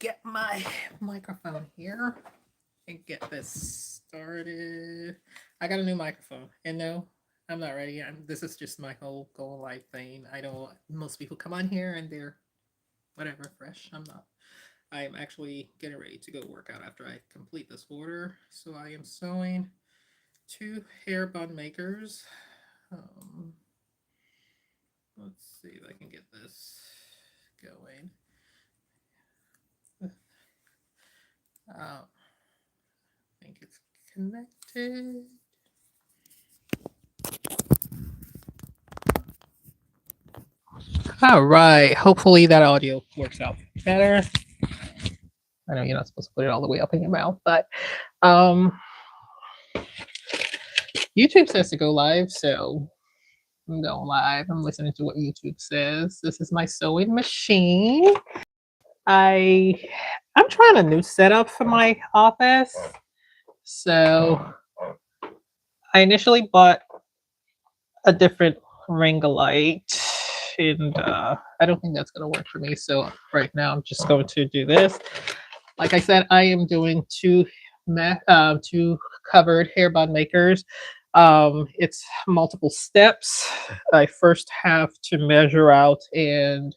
get my microphone here and get this started. I got a new microphone, and no, I'm not ready. This is just my whole go live thing. I don't. Most people come on here and they're whatever fresh. I'm not. I am actually getting ready to go work out after I complete this order. So I am sewing two hair bun makers. Um, let's see if I can get this going. I think it's connected. All right. Hopefully that audio works out better. I know you're not supposed to put it all the way up in your mouth, but um, YouTube says to go live, so I'm going live. I'm listening to what YouTube says. This is my sewing machine. I I'm trying a new setup for my office. So I initially bought a different ring light, and I don't think that's gonna work for me. So right now I'm just going to do this. Like I said, I am doing two covered hair bun makers. It's multiple steps. I first have to measure out, and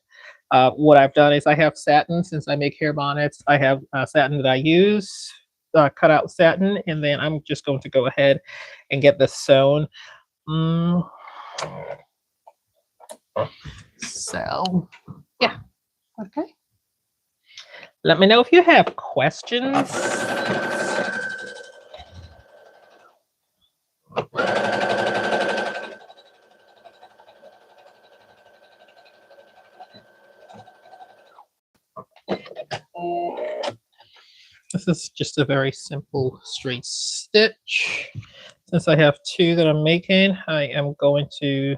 what I've done is I have satin. Since I make hair bonnets, I have satin that I use, cut out satin, and then I'm just going to go ahead and get this sewn. Mm. So, yeah, okay. Let me know if you have questions. This is just a very simple straight stitch. Since I have two that I'm making, I am going to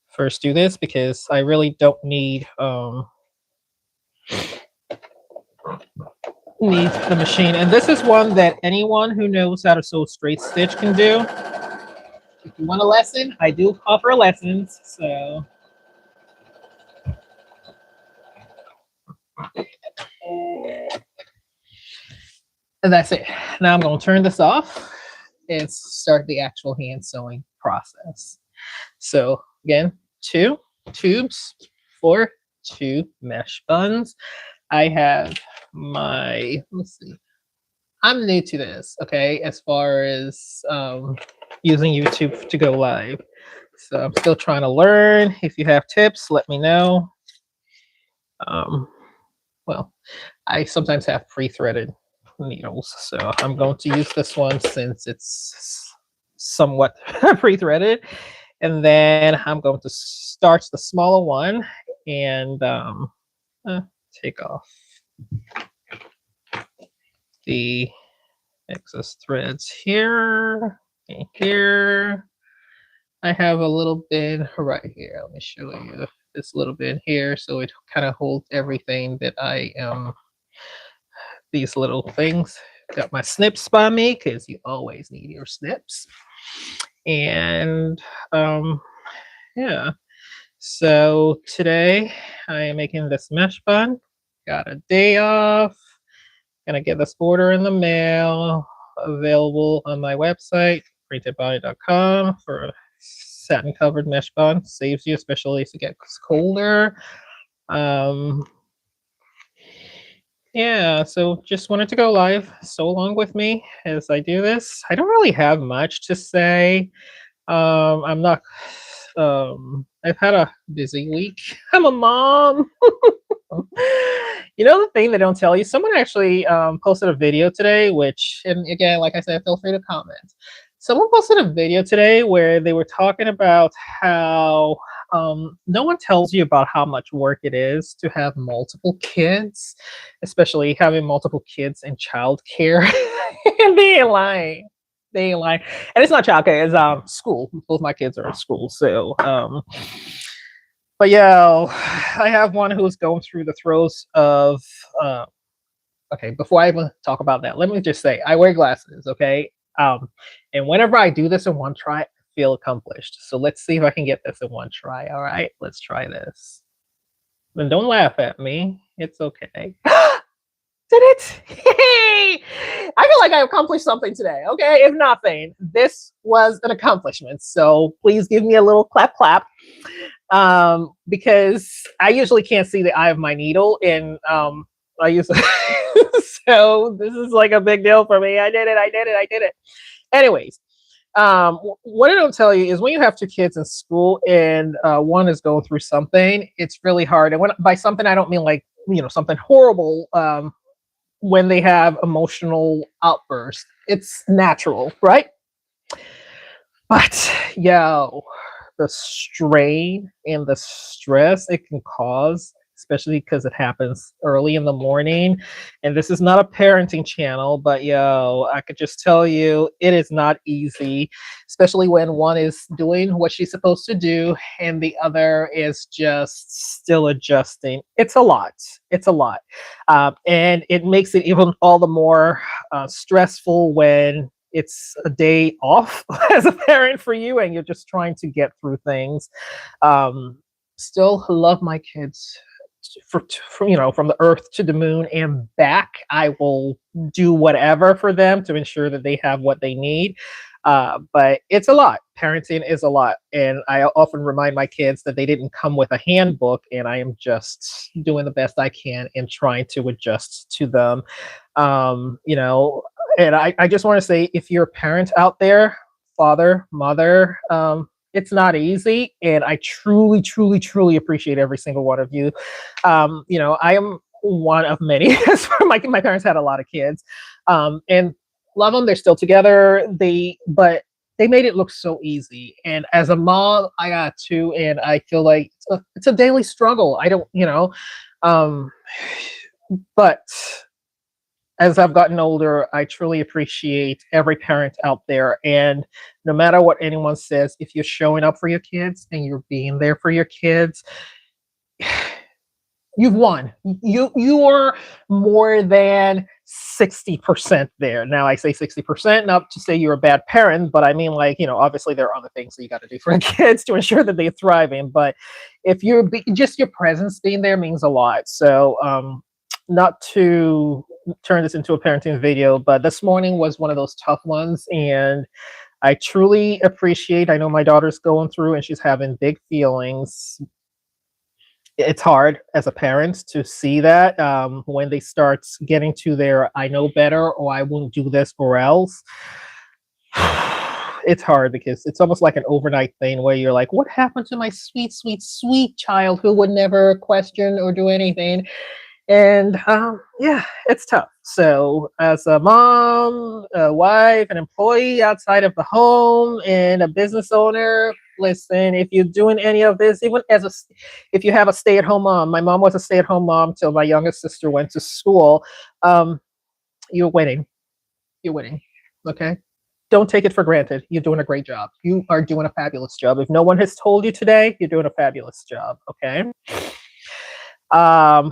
first do this because I really don't need the machine. And this is one that anyone who knows how to sew straight stitch can do. If you want a lesson, I do offer lessons. So and that's it. Now I'm going to turn this off and start the actual hand sewing process. So again, 2 tubes for 2 mesh buns. I have my, let's see, I'm new to this, okay, as far as using YouTube to go live. So I'm still trying to learn. If you have tips, let me know. Well, I sometimes have pre-threaded needles, so I'm going to use this one since it's somewhat pre-threaded. And then I'm going to start the smaller one and take off the excess threads here and here. I have a little bit right here. Let me show you this little bit here, so it kind of holds everything that I am. These little things. Got my snips by me because you always need your snips. And yeah. So today I am making this mesh bun. Got a day off. Gonna get this order in the mail. Available on my website, printedbody.com, for a satin covered mesh bun. Saves you, especially if it gets colder. Yeah, so just wanted to go live so long with me as I do this. I don't really have much to say. I'm not I've had a busy week. I'm a mom. You know the thing they don't tell you? Someone actually posted a video today, which, and again, like I said, feel free to comment. Someone posted a video today where they were talking about how no one tells you about how much work it is to have multiple kids, especially having multiple kids in childcare. And they ain't lying. They ain't lying. And it's not childcare, it's school. Both my kids are in school. So but yeah, I have one who's going through the throes of okay, before I even talk about that, let me just say I wear glasses, okay? And whenever I do this in one try, I feel accomplished. So let's see if I can get this in one try. All right, let's try this. And don't laugh at me. It's okay. Did it? Hey! I feel like I accomplished something today. Okay, if nothing, this was an accomplishment. So please give me a little clap, clap. Because I usually can't see the eye of my needle, and I use so this is like a big deal for me. I did it. I did it. I did it. Anyways, what I don't tell you is when you have two kids in school and one is going through something, it's really hard. And when by something I don't mean like something horrible. When they have emotional outbursts, it's natural, right? But yo, the strain and the stress it can cause, especially because it happens early in the morning. And this is not a parenting channel, but yo, I could just tell you it is not easy, especially when one is doing what she's supposed to do and the other is just still adjusting. It's a lot. It's a lot. And it makes it even all the more stressful when it's a day off as a parent for you and you're just trying to get through things. um Still love my kids for from the earth to the moon and back. I will do whatever for them to ensure that they have what they need. But it's a lot. Parenting is a lot, and I often remind my kids that they didn't come with a handbook, and I am just doing the best I can and trying to adjust to them. You know, and I just want to say, if you're a parent out there, father, mother, it's not easy, and I truly, truly, truly appreciate every single one of you. I am one of many. My parents had a lot of kids, and love them. They're still together. They made it look so easy. And as a mom, I got two, and I feel like it's a daily struggle. I don't, um, but as I've gotten older, I truly appreciate every parent out there. And no matter what anyone says, if you're showing up for your kids and you're being there for your kids, you've won. You are more than 60% there. Now I say 60%, not to say you're a bad parent, but I mean like, obviously there are other things that you got to do for the kids to ensure that they're thriving. But if just your presence being there means a lot. So not to turn this into a parenting video, but this morning was one of those tough ones, and I truly appreciate. I know my daughter's going through and she's having big feelings. It's hard as a parent to see that when they start getting to their "I know better" or "I won't do this or else." It's hard because it's almost like an overnight thing where you're like, "What happened to my sweet, sweet, sweet child who would never question or do anything?" And yeah, it's tough. So as a mom, a wife, an employee outside of the home, and a business owner, listen, if you're doing any of this, even if you have a stay-at-home mom, my mom was a stay-at-home mom till my youngest sister went to school. um, you're winning. You're winning. Okay, don't take it for granted. You're doing a great job. You are doing a fabulous job. If no one has told you today, you're doing a fabulous job. Okay. um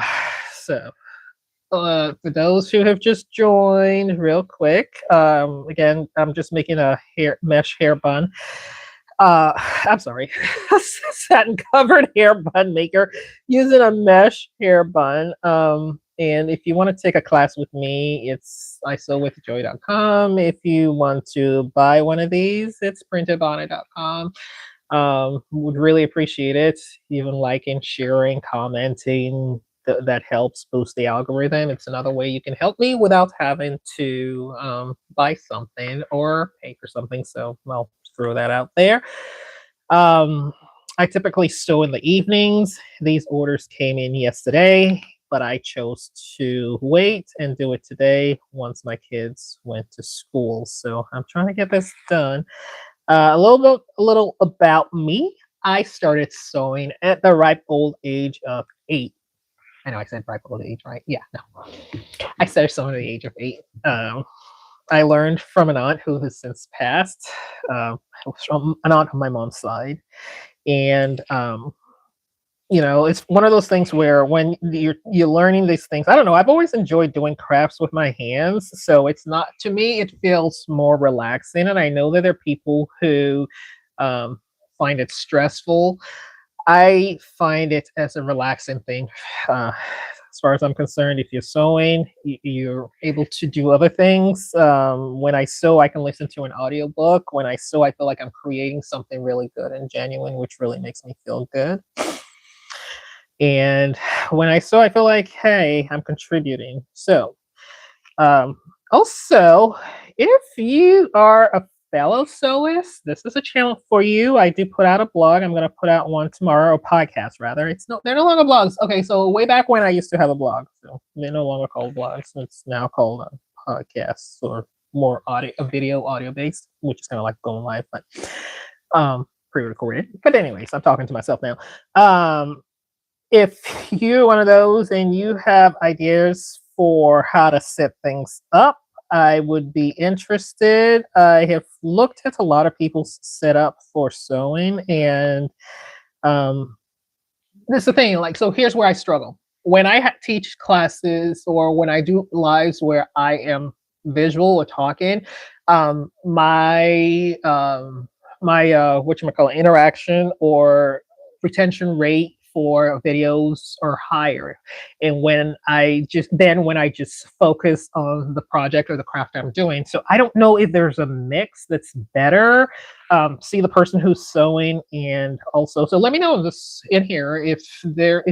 so for those who have just joined, real quick, again, I'm just making a mesh hair bun. I'm sorry, satin covered hair bun maker using a mesh hair bun. And if you want to take a class with me, it's isewithjoy.com. If you want to buy one of these, it's printedbonnet.com. Would really appreciate it. Even liking, sharing, commenting. That helps boost the algorithm. It's another way you can help me without having to buy something or pay for something. So I'll throw that out there. Um, I typically sew in the evenings. These orders came in yesterday, but I chose to wait and do it today once my kids went to school. So I'm trying to get this done. A little about me. I started sewing at the ripe old age of 8. I know I said ripe old age, right? Yeah, no. I started sewing at the age of 8. I learned from an aunt who has since passed. From an aunt on my mom's side, and it's one of those things where when you're learning these things, I don't know. I've always enjoyed doing crafts with my hands, so it's not to me. It feels more relaxing, and I know that there are people who um, find it stressful. I find it as a relaxing thing. Uh, as far as I'm concerned. If you're sewing, you're able to do other things. When I sew, I can listen to an audiobook. When I sew, I feel like I'm creating something really good and genuine, which really makes me feel good. And when I sew, I feel like, hey, I'm contributing. So, um, also, if you are a fellow sewist, this is a channel for you. I do put out a blog. I'm going to put out one tomorrow, or podcast rather. They're no longer blogs. Okay, so way back when I used to have a blog, so they're no longer called blogs. It's now called podcasts, or more audio based, which is kind of like going live, but pre-recorded. But anyways, I'm talking to myself now. If you're one of those and you have ideas for how to set things up, I would be interested. I have looked at a lot of people's setup for sewing, and um, this is the thing. Like, so here's where I struggle when I teach classes or when I do lives where I am visual or talking. My what you call interaction or retention rate for videos are higher, and when I just focus on the project or the craft I'm doing. So I don't know if there's a mix that's better. See the person who's sewing, and also, so let me know this in here if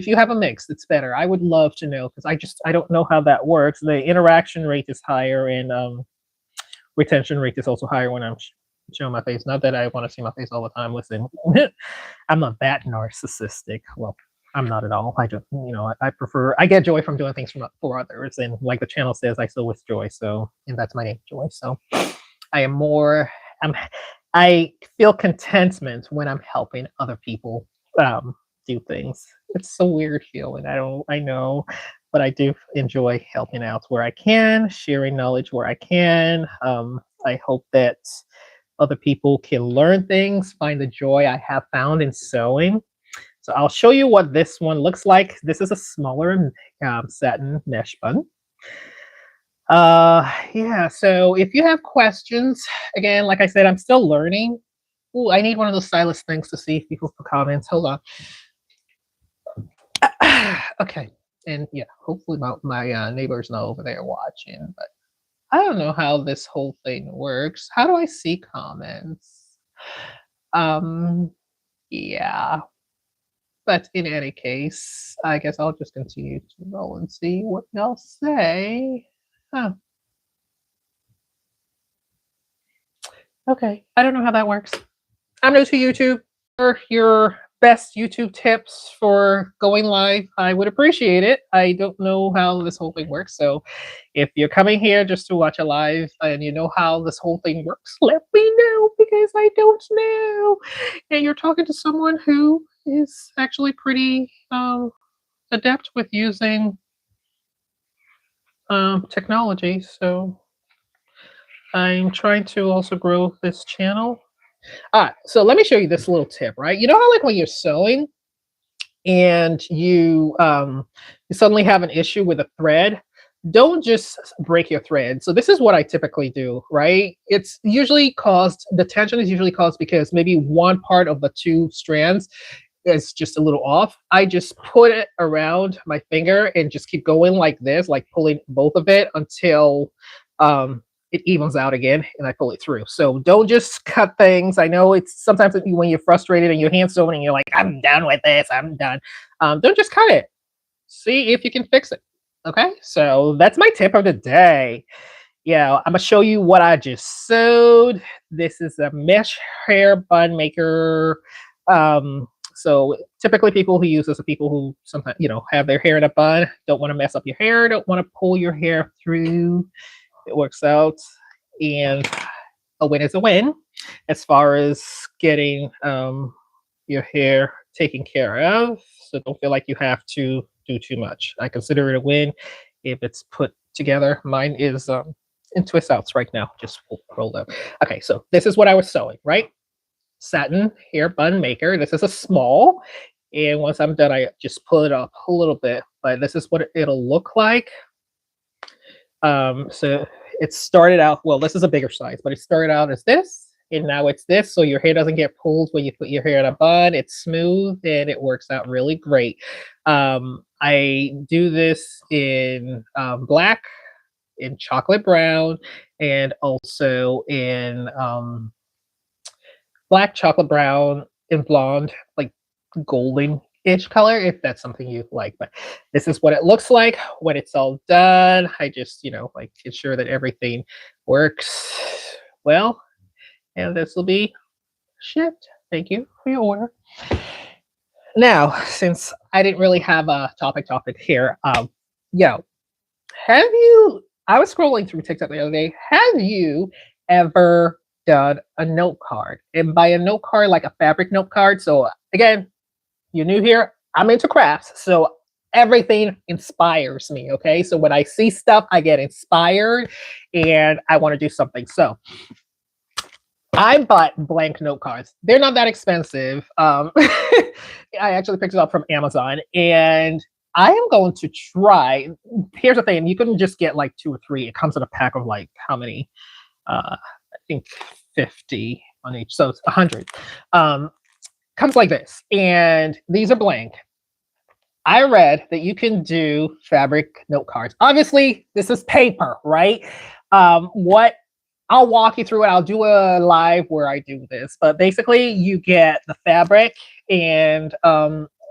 you have a mix that's better. I would love to know, because I don't know how that works. The interaction rate is higher, and retention rate is also higher when I'm showing my face. Not that I want to see my face all the time. Listen, I'm not that narcissistic. Well, I'm not at all. I just, I get joy from doing things for others, and like the channel says, I sew with joy. So, and that's my name, Joy. So, I am more. I feel contentment when I'm helping other people do things. It's a weird feeling. I know, but I do enjoy helping out where I can, sharing knowledge where I can. I hope that other people can learn things, find the joy I have found in sewing. So I'll show you what this one looks like. This is a smaller satin mesh bun. Yeah, so if you have questions, again, like I said, I'm still learning. Ooh, I need one of those stylus things to see if people put comments. Hold on. Okay, and yeah, hopefully my neighbor's not over there watching, but I don't know how this whole thing works. How do I see comments? Yeah. But in any case, I guess I'll just continue to roll and see what they'll say. Huh. Okay, I don't know how that works. I'm new to YouTube. For your best YouTube tips for going live, I would appreciate it. I don't know how this whole thing works, so if you're coming here just to watch a live and you know how this whole thing works, let me know, because I don't know. And you're talking to someone who is actually pretty adept with using technology, so I'm trying to also grow this channel. So let me show you this little tip, right? You know how, like, when you're sewing and you suddenly have an issue with a thread, don't just break your thread. So this is what I typically do, right? The tension is usually caused because maybe one part of the two strands is just a little off. I just put it around my finger and just keep going like this, like pulling both of it until it evens out again, and I pull it through. So don't just cut things. I know it's sometimes when you're frustrated and your hand's sewing and you're like, I'm done with this, I'm done. Don't just cut it. See if you can fix it. Okay, so that's my tip of the day. Yeah, I'm gonna show you what I just sewed. This is a mesh hair bun maker. So typically people who use this are people who sometimes, have their hair in a bun, don't want to mess up your hair, don't want to pull your hair through. It works out, and a win is a win as far as getting your hair taken care of. So don't feel like you have to do too much. I consider it a win if it's put together. Mine is in twist outs right now, just rolled up. Okay, so this is what I was sewing, right? Satin hair bun maker. This is a small, and once I'm done, I just pull it up a little bit, but this is what it'll look like. So it started out, well, this is a bigger size, but it started out as this, and now it's this, so your hair doesn't get pulled when you put your hair in a bun. It's smooth and it works out really great. I do this in black, in chocolate brown, and also in black, chocolate brown, and blonde, like golden-ish color, if that's something you like. But this is what it looks like when it's all done. I just, like ensure that everything works well, and this will be shipped. Thank you for your order. Now, since I didn't really have a topic here, yo, have you? I was scrolling through TikTok the other day. Have you ever done a note card? And by a note card, like a fabric note card. So again, you're new here. I'm into crafts, so everything inspires me. Okay, so when I see stuff, I get inspired, and I want to do something. So I bought blank note cards. They're not that expensive. I actually picked it up from Amazon, and I am going to try. Here's the thing: you can just get like 2 or 3. It comes in a pack of like how many? I think 50 on each, so it's 100. Comes like this, and these are blank. I read that you can do fabric note cards. Obviously, this is paper, right? What I'll walk you through it. I'll do a live where I do this, but basically, you get the fabric and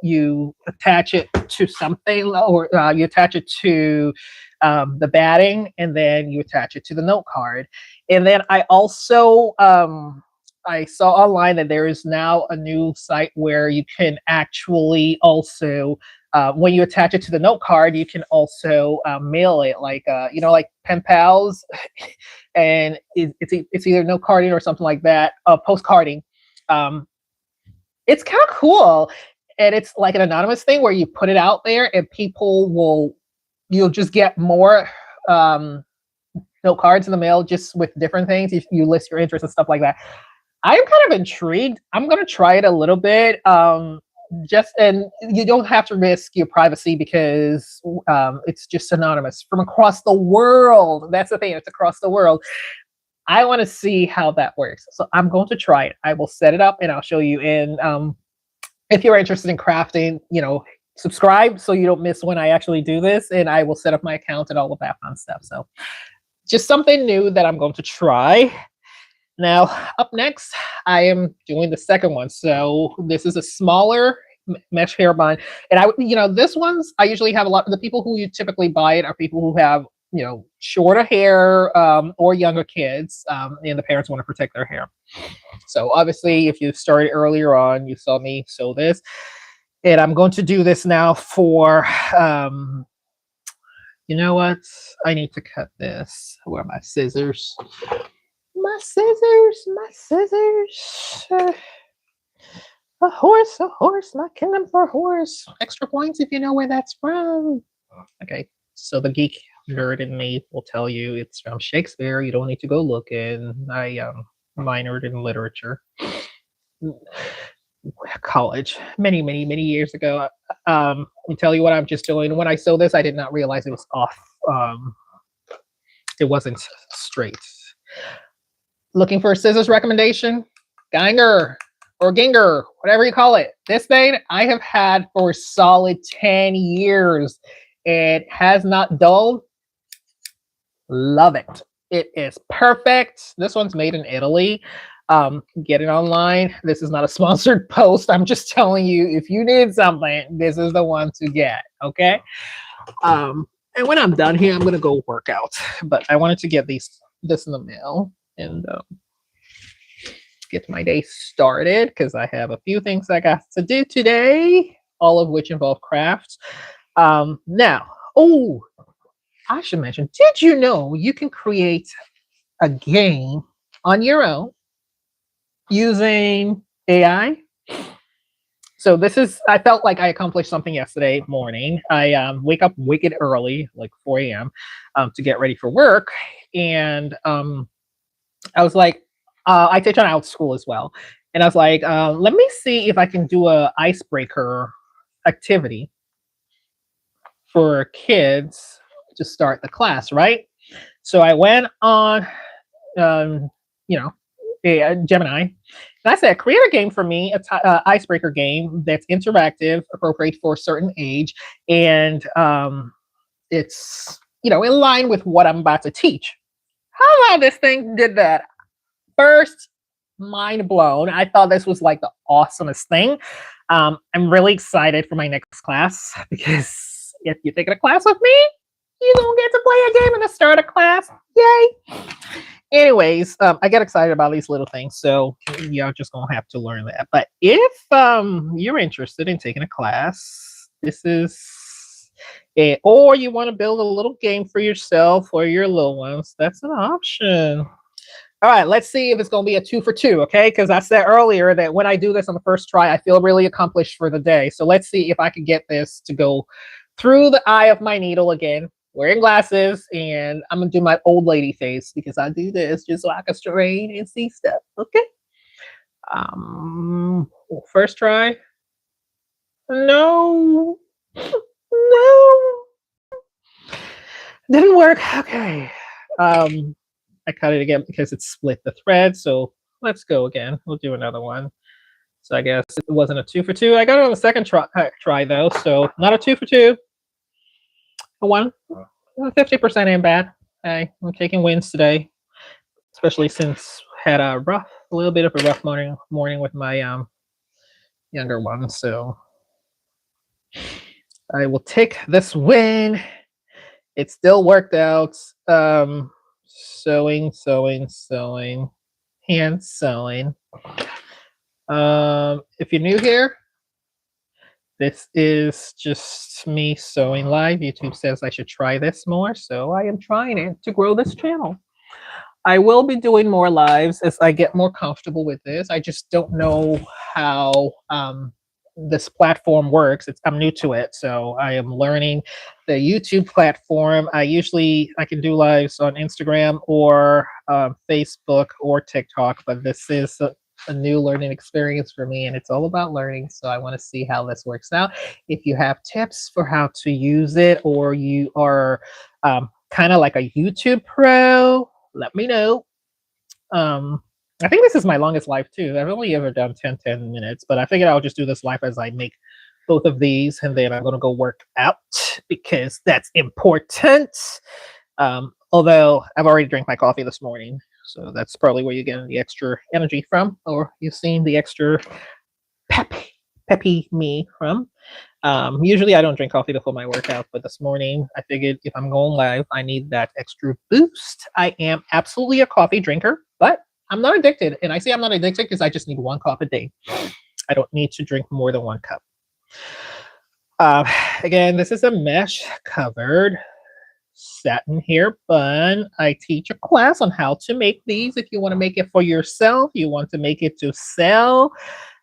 you attach it to something, or you attach it to the batting, and then you attach it to the note card. And then I also I saw online that there is now a new site where you can actually also, when you attach it to the note card, you can also mail it, like like pen pals, and it's either note carding or something like that, postcarding. It's kind of cool, and it's like an anonymous thing where you put it out there, and you'll just get more note cards in the mail, just with different things if you list your interests and stuff like that. I'm kind of intrigued. I'm gonna try it a little bit. And you don't have to risk your privacy because it's just anonymous from across the world. That's the thing; it's across the world. I want to see how that works, so I'm going to try it. I will set it up and I'll show you. And if you're interested in crafting, subscribe so you don't miss when I actually do this. And I will set up my account and all of that fun stuff. So just something new that I'm going to try. Now, up next, I am doing the second one. So this is a smaller mesh hair bun. And this one's, I usually have a lot of the people who you typically buy it are people who have, shorter hair or younger kids, and the parents want to protect their hair. So obviously, if you started earlier on, you saw me sew this. And I'm going to do this now for, you know what? I need to cut this. Where are my scissors? My scissors. A horse, my kingdom for a horse. Extra points if you know where that's from. Okay, so the geek nerd in me will tell you it's from Shakespeare. You don't need to go looking. I minored in literature. College, many, many, many years ago. Let me tell you what I'm just doing. When I sew this, I did not realize it was off. It wasn't straight. Looking for a scissors recommendation? Geiger or Ginger, whatever you call it. This thing I have had for a solid 10 years. It has not dulled. Love it. It is perfect. This one's made in Italy. Get it online. This is not a sponsored post. I'm just telling you, if you need something, this is the one to get. Okay. And when I'm done here, I'm gonna go work out. But I wanted to get this in the mail and get my day started because I have a few things I got to do today, all of which involve crafts. Now, I should mention, did you know you can create a game on your own using AI? So I felt like I accomplished something yesterday morning. I wake up wicked early, like 4 a.m., to get ready for work. And I was like, I teach on out school as well. And I was like, let me see if I can do a icebreaker activity for kids to start the class, right? So I went on, Gemini. And I said, create a game for me, icebreaker game that's interactive, appropriate for a certain age, and it's in line with what I'm about to teach. How about this thing did that? First, mind blown. I thought this was like the awesomest thing. I'm really excited for my next class because if you're taking a class with me, you don't get to play a game in the start of class. Yay! Anyways, I get excited about these little things, so y'all just gonna have to learn that. But if you're interested in taking a class, this is it, or you want to build a little game for yourself or your little ones, that's an option. All right, let's see if it's going to be a 2 for 2, okay? Because I said earlier that when I do this on the first try, I feel really accomplished for the day. So let's see if I can get this to go through the eye of my needle again, wearing glasses, and I'm going to do my old lady face because I do this just so I can strain and see stuff, okay? First try. No. No. Didn't work. Okay. I cut it again because it split the thread. So let's go again. We'll do another one. So I guess it wasn't a 2 for 2. I got it on the second try though. So not a 2 for 2. A 1. 50% ain't bad. Hey, I'm taking wins today, especially since had a little bit of a rough morning with my younger one. So I will take this win. It still worked out. Sewing, hand sewing. If you're new here, this is just me sewing live. YouTube says I should try this more, so I am trying it to grow this channel. I will be doing more lives as I get more comfortable with this. I just don't know how this platform works. I'm new to it, so I am learning the YouTube platform. I can do lives on Instagram or Facebook or TikTok, but this is a new learning experience for me, and it's all about learning. So I want to see how this works out. If you have tips for how to use it, or you are kind of like a YouTube pro, let me know. I think this is my longest live too. I've only ever done 10 minutes, but I figured I'll just do this live as I make both of these, and then I'm gonna go work out because that's important. Although I've already drank my coffee this morning, so that's probably where you're getting the extra energy from, or you've seen the extra peppy me from. Usually I don't drink coffee before my workout, but this morning I figured if I'm going live, I need that extra boost. I am absolutely a coffee drinker, but I'm not addicted. And I say I'm not addicted because I just need 1 cup a day. I don't need to drink more than 1 cup. Again, this is a mesh covered satin hair bun. I teach a class on how to make these. If you want to make it for yourself, you want to make it to sell,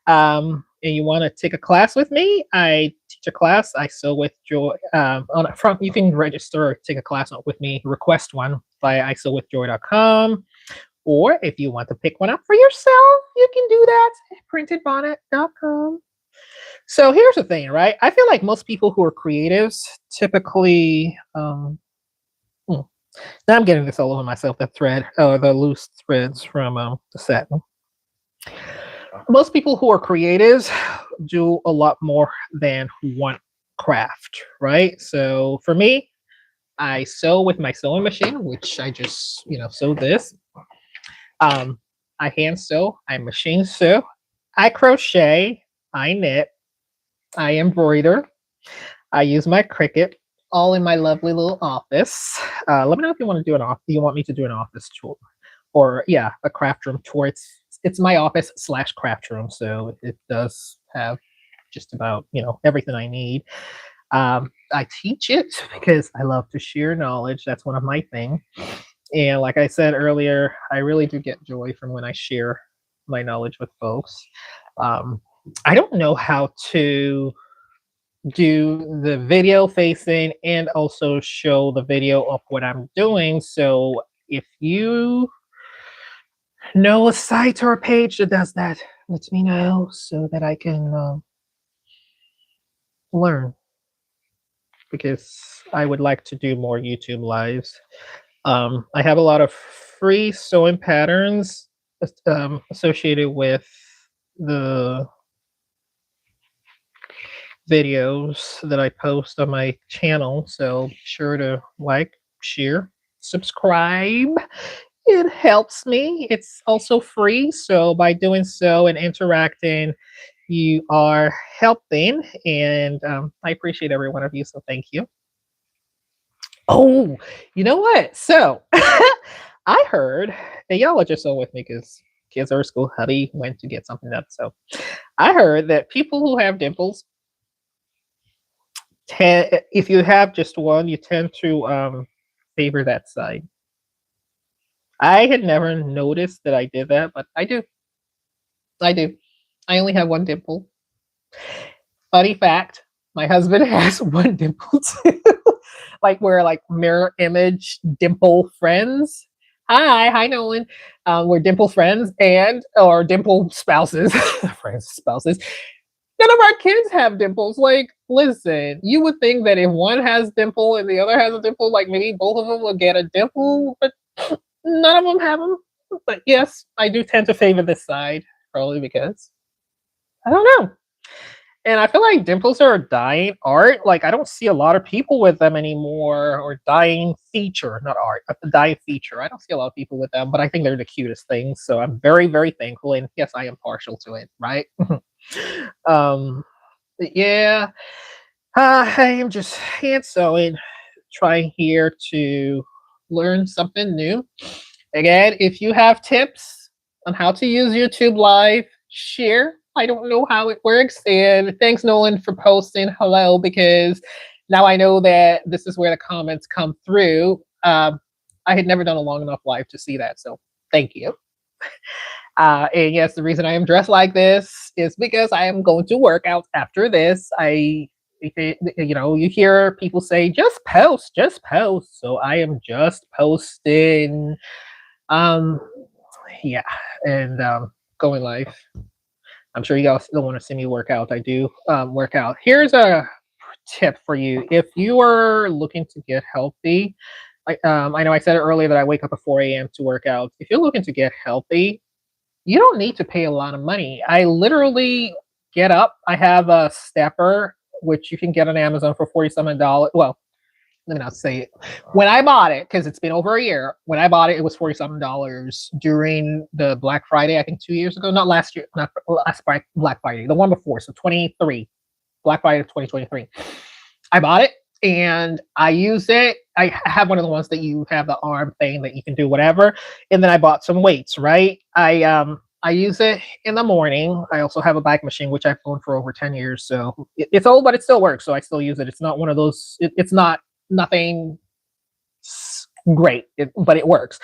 and you want to take a class with me, I teach a class. I sew with Joy. You can register or take a class with me, request one via isewithjoy.com. Or if you want to pick one up for yourself, you can do that at printedbonnet.com. So here's the thing, right? I feel like most people who are creatives typically, now I'm getting this all over myself, the thread, or the loose threads from the satin. Most people who are creatives do a lot more than one craft, right? So for me, I sew with my sewing machine, which I just, sew this. I hand sew, I machine sew, I crochet, I knit, I embroider, I use my Cricut, all in my lovely little office. Let me know if you want to do you want me to do an office tour, or a craft room tour. It's my office / craft room, so it does have just about everything I need. I teach it because I love to share knowledge. That's one of my things. And like I said earlier, I really do get joy from when I share my knowledge with folks. I don't know how to do the video facing and also show the video of what I'm doing. So if you know a site or a page that does that, let me know so that I can learn, because I would like to do more YouTube lives. I have a lot of free sewing patterns associated with the videos that I post on my channel. So be sure to like, share, subscribe. It helps me. It's also free. So by doing so and interacting, you are helping. And I appreciate every one of you. So thank you. Oh, you know what? So I heard, and y'all are just so with me because kids are at school. Hubby went to get something up. So I heard that people who have dimples, if you have just one, you tend to favor that side. I had never noticed that I did that, but I do. I do. I only have one dimple. Funny fact, my husband has one dimple too. Like we're like mirror image dimple friends. Hi Nolan. We're dimple friends and or dimple spouses, friends spouses. None of our kids have dimples. Like, listen, you would think that if one has dimple and the other has a dimple, like maybe both of them will get a dimple, but none of them have them. But yes, I do tend to favor this side, probably because I don't know. And I feel like dimples are a dying art. Like I don't see a lot of people with them anymore, or dying feature, not art, but the dying feature. I don't see a lot of people with them, but I think they're the cutest things. So I'm very, very thankful. And yes, I am partial to it, right? Yeah, I am just hand sewing, trying here to learn something new. Again, if you have tips on how to use YouTube Live, share. I don't know how it works. And thanks, Nolan, for posting hello, because now I know that this is where the comments come through. I had never done a long enough live to see that. So thank you. And yes, the reason I am dressed like this is because I am going to work out after this. You hear people say, just post, just post. So I am just posting. Um, yeah, and going live. I'm sure you guys still want to see me work out. I do work out. Here's a tip for you. If you are looking to get healthy, I know I said it earlier that I wake up at 4 a.m. to work out. If you're looking to get healthy, you don't need to pay a lot of money. I literally get up. I have a stepper, which you can get on Amazon for $47. Well, let me not say it. When I bought it, because it's been over a year, when I bought it, it was $47 during the Black Friday, I think 2 years ago. Not last year, not last Black Friday, the one before. So 23, Black Friday of 2023. I bought it and I use it. I have one of the ones that you have the arm thing that you can do whatever. And then I bought some weights, right? I use it in the morning. I also have a bike machine, which I've owned for over 10 years. So it's old, but it still works. So I still use it. It's not one of those, it's not nothing great, but it works.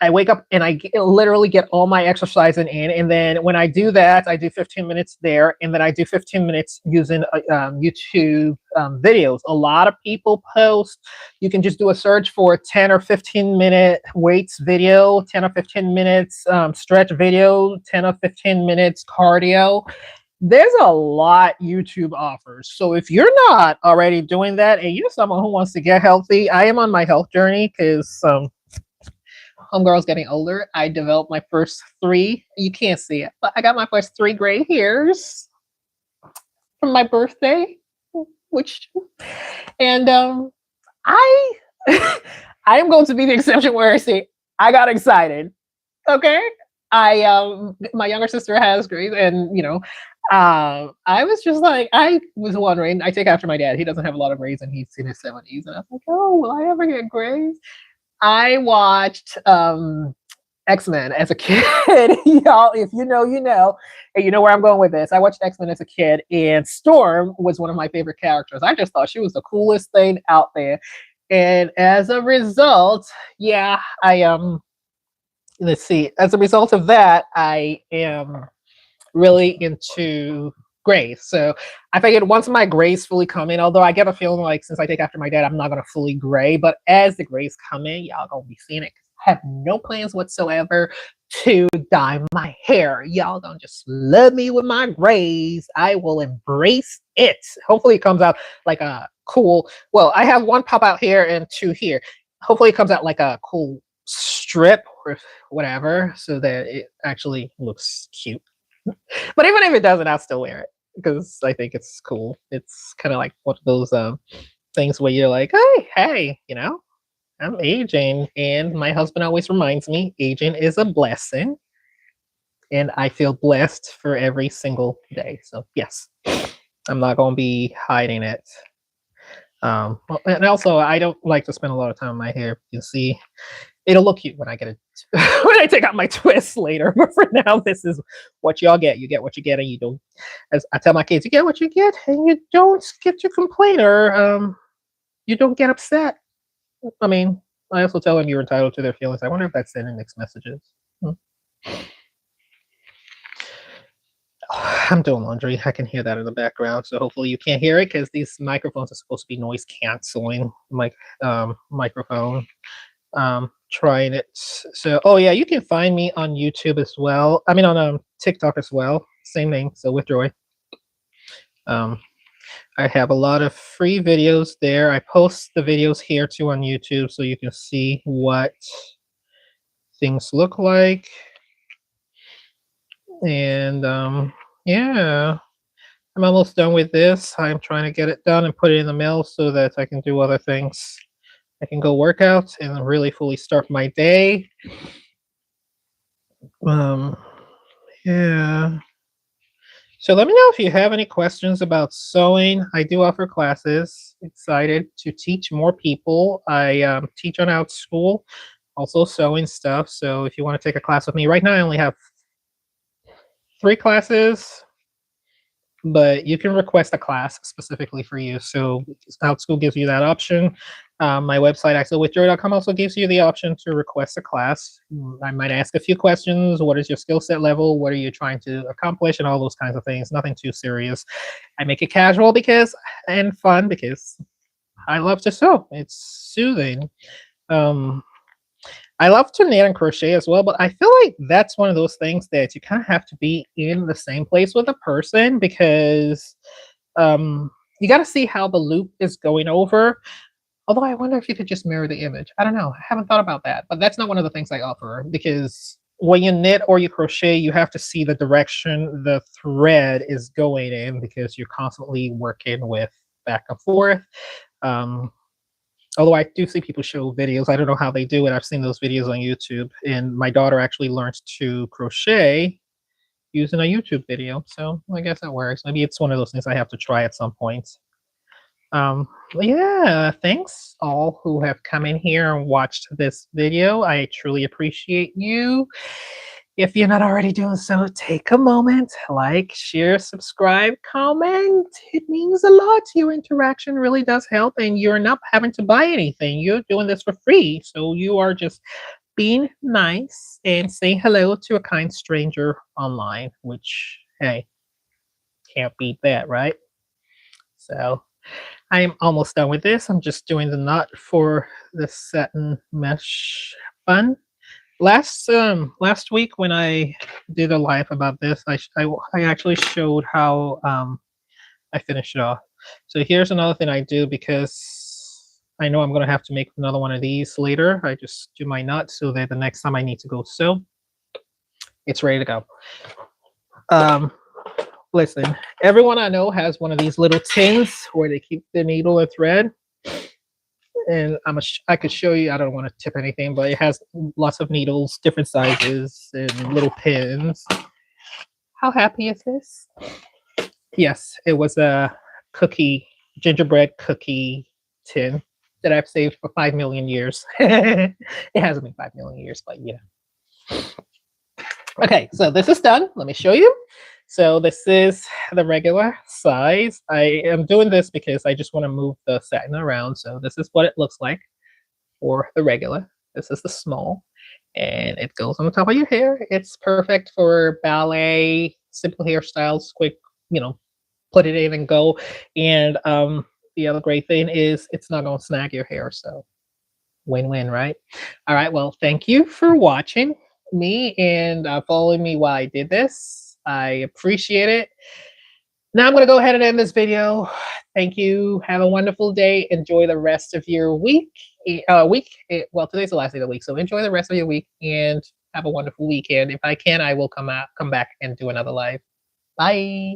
I wake up and literally get all my exercising in. And then when I do that, I do 15 minutes there. And then I do 15 minutes using YouTube videos. A lot of people post, you can just do a search for 10 or 15 minute weights video, 10 or 15 minutes stretch video, 10 or 15 minutes cardio. There's a lot YouTube offers. So if you're not already doing that and you're someone who wants to get healthy, I am on my health journey because homegirl's getting older. I developed my first three, you can't see it, but I got my first 3 gray hairs from my birthday, and I I am going to be the exception where I say I got excited. Okay. My younger sister has grays, and I was just like, I was wondering. I take after my dad. He doesn't have a lot of grays, and he's in his 70s, and I was like, oh, will I ever get grays? I watched X-Men as a kid. Y'all, if you know, you know, and you know where I'm going with this. I watched X-Men as a kid, and Storm was one of my favorite characters. I just thought she was the coolest thing out there, and as a result, yeah, let's see. As a result of that, I am really into grays. So I figured once my grays fully come in, although I get a feeling like since I take after my dad, I'm not going to fully gray, but as the grays come in, y'all going to be seeing it. I have no plans whatsoever to dye my hair. Y'all don't just love me with my grays. I will embrace it. Hopefully it comes out like a cool, well, I have 1 pop out here and 2 here. Hopefully it comes out like a cool strip or whatever, so that it actually looks cute. But even if it doesn't, I'll still wear it because I think it's cool. It's kind of like one of those things where you're like, hey, I'm aging, and my husband always reminds me, aging is a blessing, and I feel blessed for every single day. So yes, I'm not gonna be hiding it. Well, and also, I don't like to spend a lot of time on my hair. You see, it'll look cute when I get it when I take out my twists later. But for now, this is what y'all get. You get what you get, and you don't. As I tell my kids, you get what you get, and you don't get to complain or you don't get upset. I mean, I also tell them you're entitled to their feelings. I wonder if that's sending mixed messages. Hmm. I'm doing laundry. I can hear that in the background, so hopefully you can't hear it because these microphones are supposed to be noise canceling microphone. Trying it. So, oh yeah, you can find me on YouTube as well. I mean, on TikTok as well. Same name. So with Joy. Um, I have a lot of free videos there. I post the videos here too on YouTube, so you can see what things look like. And yeah, I'm almost done with this. I'm trying to get it done and put it in the mail so that I can do other things. I can go work out and really fully start my day. Um, yeah. So let me know if you have any questions about sewing. I do offer classes. Excited to teach more people. I teach on Outschool, also sewing stuff. So if you want to take a class with me, right now I only have 3 classes, but you can request a class specifically for you. So Outschool gives you that option. My website, axelwithjoy.com, also gives you the option to request a class. I might ask a few questions. What is your skill set level? What are you trying to accomplish? And all those kinds of things. Nothing too serious. I make it casual and fun because I love to sew. It's soothing. Um, I love to knit and crochet as well, but I feel like that's one of those things that you kind of have to be in the same place with a person because you got to see how the loop is going over. Although I wonder if you could just mirror the image. I don't know. I haven't thought about that, but that's not one of the things I offer because when you knit or you crochet, you have to see the direction the thread is going in because you're constantly working with back and forth. Um, Although I do see people show videos, I don't know how they do it. I've seen those videos on YouTube, and my daughter actually learned to crochet using a YouTube video. So I guess that works. Maybe it's one of those things I have to try at some point. But yeah, thanks all who have come in here and watched this video. I truly appreciate you. If you're not already doing so, take a moment, like, share, subscribe, comment. It means a lot. Your interaction really does help, and you're not having to buy anything. You're doing this for free. So you are just being nice and saying hello to a kind stranger online, which, hey, can't beat that, right? So I am almost done with this. I'm just doing the knot for the satin mesh bun. Last week when I did a live about this, I actually showed how I finished it off. So here's another thing I do because I know I'm gonna have to make another one of these later. I just do my knot so that the next time I need to go sew, it's ready to go. Listen, everyone I know has one of these little tins where they keep the needle and thread. And I could show you. I don't want to tip anything, but it has lots of needles, different sizes, and little pins. How happy is this? Yes, it was a gingerbread cookie tin that I've saved for 5 million years. It hasn't been 5 million years, but you know. Okay, so this is done. Let me show you. So this is the regular size. I am doing this because I just want to move the satin around. So this is what it looks like for the regular. This is the small, and it goes on the top of your hair. It's perfect for ballet, simple hairstyles, quick, put it in and go. And the other great thing is it's not going to snag your hair. So win-win, right? All right. Well, thank you for watching me and following me while I did this. I appreciate it. Now I'm going to go ahead and end this video. Thank you. Have a wonderful day. Enjoy the rest of your week. Well, today's the last day of the week, so enjoy the rest of your week and have a wonderful weekend. If I can, I will come back and do another live. Bye.